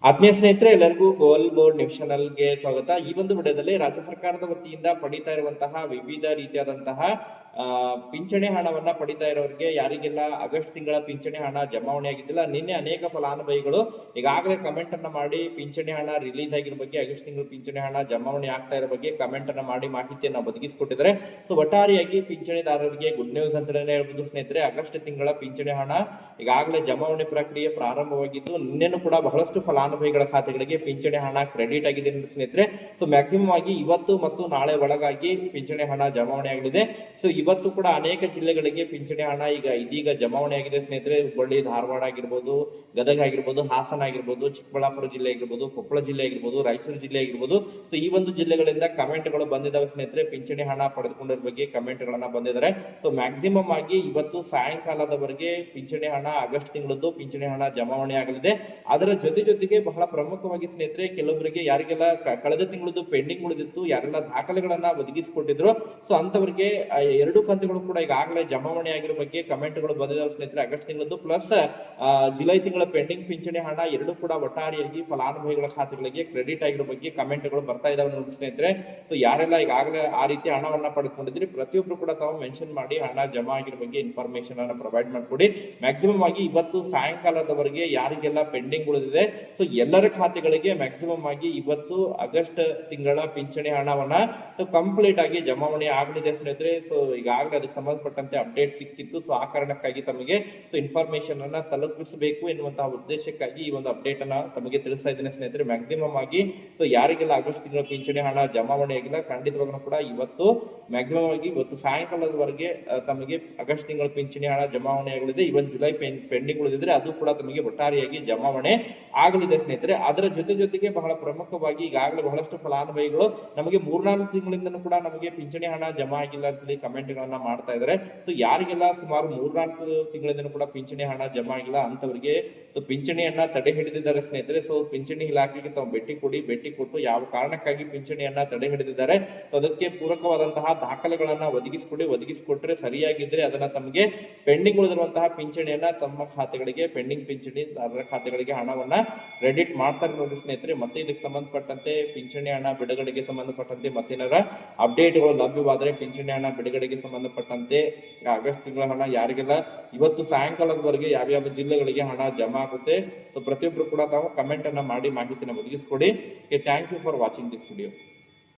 ಆತ್ಮೀಯ ಸ್ನೇಹಿತರೆ, ಎಲ್ಲರಿಗೂ ಗೋಲ್ ಬೋರ್ಡ್ ನ್ಯೂಸ್ ಚಾನಲ್ಗೆ ಸ್ವಾಗತ. ಈ ಒಂದು ವಿಡಿಯೋದಲ್ಲಿ ರಾಜ್ಯ ಸರ್ಕಾರದ ವತಿಯಿಂದ ಪಡಿತಾ ಇರುವಂತಹ ವಿವಿಧ ರೀತಿಯಾದಂತಹ ಪಿಂಚಣಿ ಹಣವನ್ನ ಪಡಿತಾ ಇರೋರಿಗೆ, ಯಾರಿಗೆಲ್ಲ ಆಗಸ್ಟ್ ತಿಂಗಳ ಪಿಂಚಣಿ ಹಣ ಜಮಾವಣೆ ಆಗಿದ್ದಿಲ್ಲ, ನಿನ್ನೆ ಅನೇಕ ಫಲಾನುಭವಿಗಳು ಈಗಾಗಲೇ ಕಮೆಂಟ್ ಅನ್ನ ಮಾಡಿ ಪಿಂಚಣಿ ಹಣ ರಿಲೀಸ್ ಆಗಿರೋ ಬಗ್ಗೆ, ಆಗಸ್ಟ್ ತಿಂಗಳ ಪಿಂಚಣಿ ಹಣ ಜಮಾವಣೆ ಆಗ್ತಾ ಇರೋ ಬಗ್ಗೆ ಕಮೆಂಟ್ ಅನ್ನ ಮಾಡಿ ಮಾಹಿತಿಯನ್ನು ಒದಗಿಸಿಕೊಟ್ಟಿದ್ದಾರೆ. ಸೊ ಒಟ್ಟಾರೆಯಾಗಿ ಪಿಂಚಣಿದಾರರಿಗೆ ಗುಡ್ ನ್ಯೂಸ್ ಅಂತಾನೆ ಹೇಳ್ಬೋದು ಸ್ನೇಹಿತರೆ. ಆಗಸ್ಟ್ ತಿಂಗಳ ಪಿಂಚಣಿ ಹಣ ಈಗಾಗಲೇ ಜಮಾವಣೆ ಪ್ರಕ್ರಿಯೆ ಪ್ರಾರಂಭವಾಗಿದ್ದು, ನಿನ್ನೆನೂ ಕೂಡ ಬಹಳಷ್ಟು ಫಲಾನುಭವಿಗಳ ಖಾತೆಗಳಿಗೆ ಪಿಂಚಣಿ ಹಣ ಕ್ರೆಡಿಟ್ ಆಗಿದೆ ಸ್ನೇಹಿತರೆ. ಸೊ ಮ್ಯಾಕ್ಸಿಮಮ್ ಆಗಿ ಇವತ್ತು ಮತ್ತು ನಾಳೆ ಒಳಗಾಗಿ ಪಿಂಚಣಿ ಹಣ ಜಮಾವಣೆ ಆಗಲಿದೆ. ಸೊ ಇವತ್ತು ಕೂಡ ಅನೇಕ ಜಿಲ್ಲೆಗಳಿಗೆ ಪಿಂಚಣಿ ಹಣ ಇದೀಗ ಜಮಾವಣೆ ಆಗಿದೆ ಸ್ನೇಹಿತರೆ. ಹುಬ್ಬಳ್ಳಿ, ಧಾರವಾಡ ಆಗಿರ್ಬೋದು, ಗದಗ ಆಗಿರ್ಬೋದು, ಹಾಸನ ಆಗಿರ್ಬೋದು, ಚಿಕ್ಕಬಳ್ಳಾಪುರ ಜಿಲ್ಲೆ ಆಗಿರ್ಬೋದು, ಕೊಪ್ಪಳ ಜಿಲ್ಲೆ ಆಗಿರ್ಬೋದು, ರಾಯಚೂರು ಜಿಲ್ಲೆ ಆಗಿರ್ಬೋದು. ಸೊ ಈ ಒಂದು ಜಿಲ್ಲೆಗಳಿಂದ ಕಮೆಂಟ್ಗಳು ಬಂದಿದ್ದಾವೆ ಸ್ನೇಹಿತರೆ. ಪಿಂಚಣಿ ಹಣ ಪಡೆದುಕೊಂಡರ ಬಗ್ಗೆ ಕಮೆಂಟ್ ಗಳನ್ನ ಬಂದಿದ್ದಾರೆ. ಸೊ ಮ್ಯಾಕ್ಸಿಮಮ್ ಆಗಿ ಇವತ್ತು ಸಾಯಂಕಾಲದವರೆಗೆ ಪಿಂಚಣಿ ಹಣ, ಆಗಸ್ಟ್ ತಿಂಗಳದ್ದು ಪಿಂಚಣಿ ಹಣ ಜಮಾವಣೆ ಆಗಲಿದೆ. ಅದರ ಜೊತೆಗೆ ಬಹಳ ಪ್ರಮುಖವಾಗಿ ಸ್ನೇಹಿತರೆ, ಕೆಲವೊಬ್ಬರಿಗೆ ಯಾರಿಗೆಲ್ಲ ಕಳೆದ ತಿಂಗಳದ್ದು ಪೆಂಡಿಂಗ್ ಉಳಿದಿತ್ತು, ಯಾರೆಲ್ಲ ದಾಖಲೆಗಳನ್ನ ಒದಗಿಸಿಕೊಟ್ಟಿದ್ರು, ಸೊ ಅಂತವರಿಗೆ 2 ಕಂತುಗಳು ಕೂಡ ಈಗಾಗಲೇ ಜಮಾವಣೆ ಆಗಿರೋ ಬಗ್ಗೆ ಕಮೆಂಟ್ಗಳು ಬಂದಿದ್ದಾವೆ ಸ್ನೇಹಿತರೆ. ಆಗಸ್ಟ್ ತಿಂಗಳದ್ದು ಪ್ಲಸ್ ಜುಲೈ ತಿಂಗಳ ಪೆಂಡಿಂಗ್ ಪಿಂಚಣಿ ಹಣ 2 ಕೂಡ ಒಟ್ಟಾರೆಯಾಗಿ ಫಲಾನುಭವಿಗಳ ಖಾತೆಗಳಿಗೆ ಕ್ರೆಡಿಟ್ ಆಗಿರೋ ಬಗ್ಗೆ ಕಮೆಂಟ್ಗಳು ಬರ್ತಾ ಇದಾವೆ ನೋಡಿ ಸ್ನೇಹಿತರೆ. ಸೊ ಯಾರೆಲ್ಲ ಈಗಾಗಲೇ ಆ ರೀತಿ ಹಣವನ್ನ ಪಡೆದುಕೊಂಡಿದ್ರಿ, ಪ್ರತಿಯೊಬ್ರು ಕೂಡ ತಾವು ಮೆನ್ಷನ್ ಮಾಡಿ ಹಣ ಜಮಾ ಆಗಿರೋ ಬಗ್ಗೆ ಇನ್ಫಾರ್ಮೇಶನ್ ಅನ್ನ ಪ್ರೊವೈಡ್ ಮಾಡಿಕೊಡಿ. ಮ್ಯಾಕ್ಸಿಮಮ್ ಆಗಿ ಇವತ್ತು ಸಾಯಂಕಾಲದವರೆಗೆ ಯಾರಿಗೆಲ್ಲ ಪೆಂಡಿಂಗ್ ಉಳಿದಿದೆ, ಸೊ ಎಲ್ಲರ ಖಾತೆಗಳಿಗೆ ಮ್ಯಾಕ್ಸಿಮಮ್ ಆಗಿ ಇವತ್ತು ಆಗಸ್ಟ್ ತಿಂಗಳ ಪಿಂಚಣಿ ಹಣವನ್ನ ಸೊ ಕಂಪ್ಲೀಟ್ ಆಗಿ ಜಮಾವಣೆ ಆಗಲಿದೆ ಸ್ನೇಹಿತರೆ. ಸೊ ಈಗಾಗಲೇ ಅದಕ್ಕೆ ಸಂಬಂಧಪಟ್ಟಂತೆ ಅಪ್ಡೇಟ್ ಸಿಕ್ಕಿತ್ತು. ಸೊ ಆ ಕಾರಣಕ್ಕಾಗಿ ತಮಗೆ ಇನ್ಫಾರ್ಮೇಶನ್ ಅನ್ನ ತಲುಪಿಸಬೇಕು ಎನ್ನುವಂತಹ ಉದ್ದೇಶಕ್ಕಾಗಿ ಈ ಒಂದು ಅಪ್ಡೇಟ್ ಅನ್ನ ತಮಗೆ ತಿಳಿಸ್ತಾ ಇದ್ದೇನೆ ಸ್ನೇಹಿತರೆ. ಮ್ಯಾಕ್ಸಿಮಮ್ ಆಗಿ ಸೊ ಯಾರಿಗೆಲ್ಲ ಆಗಸ್ಟ್ ತಿಂಗಳ ಪಿಂಚಣಿ ಹಣ ಜಮಾವಣೆ ಆಗಿಲ್ಲ, ಖಂಡಿತವಾಗ್ಲೂ ಕೂಡ ಇವತ್ತು ಮ್ಯಾಕ್ಸಿಮಮ್ ಆಗಿ ಇವತ್ತು ಸಾಯಂಕಾಲದವರೆಗೆ ತಮಗೆ ಆಗಸ್ಟ್ ತಿಂಗಳ ಪಿಂಚಣಿ ಹಣ ಜಮಾವಣೆ ಆಗಲಿದೆ. ಇವನ್ ಜುಲೈ ಪೆಂಡಿಂಗ್ ಉಳಿದಿದ್ರೆ ಅದು ಕೂಡ ತಮಗೆ ಒಟ್ಟಾರೆಯಾಗಿ ಜಮಾವಣೆ ಆಗಲಿದೆ ಸ್ನೇಹಿತರೆ. ಅದರ ಜೊತೆಗೆ ಬಹಳ ಪ್ರಮುಖವಾಗಿ ಈಗಾಗಲೇ ಬಹಳಷ್ಟು ಫಲಾನುಭವಿಗಳು ನಮಗೆ 3-4 ತಿಂಗಳಿಂದನೂ ಕೂಡ ನಮಗೆ ಪಿಂಚಣಿ ಹಣ ಜಮಾ ಆಗಿಲ್ಲ ಅಂತ ಕಮೆಂಟ್ ಗಳನ್ನ ಮಾಡ್ತಾ ಇದ್ದಾರೆ. ಸೊ ಯಾರಿಗೆಲ್ಲ ಸುಮಾರು 3-4 ತಿಂಗಳಿಂದ ಕೂಡ ಪಿಂಚಣಿ ಹಣ ಜಮಾ ಆಗಿಲ್ಲ ಅಂತವರಿಗೆ ಪಿಂಚಣಿಯನ್ನ ತಡೆ ಹಿಡಿದಿದ್ದಾರೆ ಸ್ನೇಹಿತರೆ. ಸೊ ಪಿಂಚಣಿ ಇಲಾಖೆಗೆ ತಾವು ಭೇಟಿ ಕೊಟ್ಟು ಯಾವ ಕಾರಣಕ್ಕಾಗಿ ಪಿಂಚಣಿಯನ್ನ ತಡೆ ಹಿಡಿದಿದ್ದಾರೆ, ಅದಕ್ಕೆ ಪೂರಕವಾದಂತಹ ದಾಖಲೆಗಳನ್ನ ಒದಗಿಸಿಕೊಟ್ರೆ ಸರಿಯಾಗಿದ್ರೆ ಅದನ್ನ ತಮಗೆ ಪೆಂಡಿಂಗ್ ಉಳಿದಿರುವಂತಹ ಪಿಂಚಣಿಯನ್ನ ತಮ್ಮ ಖಾತೆಗಳಿಗೆ, ಪೆಂಡಿಂಗ್ ಪಿಂಚಣಿದಾರರ ಖಾತೆಗಳಿಗೆ ಹಣವನ್ನ ಕ್ರೆಡಿಟ್ ಮಾಡ್ತಾರೆ ನೋಡಿ ಸ್ನೇಹಿತರೆ. ಮತ್ತೆ ಇದಕ್ಕೆ ಸಂಬಂಧಪಟ್ಟಂತೆ ಪಿಂಚಣಿ ಹಣ ಬಿಡುಗಡೆಗೆ ಸಂಬಂಧಪಟ್ಟಂತೆ ಮತ್ತೇನಾರ ಅಪ್ಡೇಟ್ಗಳು ಲಭ್ಯವಾದರೆ ಪಿಂಚಣಿ ಹಣ ಬಿಡುಗಡೆಗೆ ಸಂಬಂಧಪಟ್ಟಂತೆ ಆಗಸ್ಟ್ ತಿಂಗಳ ಹಣ ಯಾರಿಗೆಲ್ಲ ಇವತ್ತು ಸಾಯಂಕಾಲದವರೆಗೆ ಯಾವ್ಯಾವ ಜಿಲ್ಲೆಗಳಿಗೆ ಹಣ ಜಮಾ ಆಗುತ್ತೆ, ಸೊ ಪ್ರತಿಯೊಬ್ಬರು ಕೂಡ ತಾವು ಕಮೆಂಟ್ ಅನ್ನ ಮಾಡಿ ಮಾಹಿತಿನ ಒದಗಿಸಿಕೊಡಿ. Thank you for watching this video.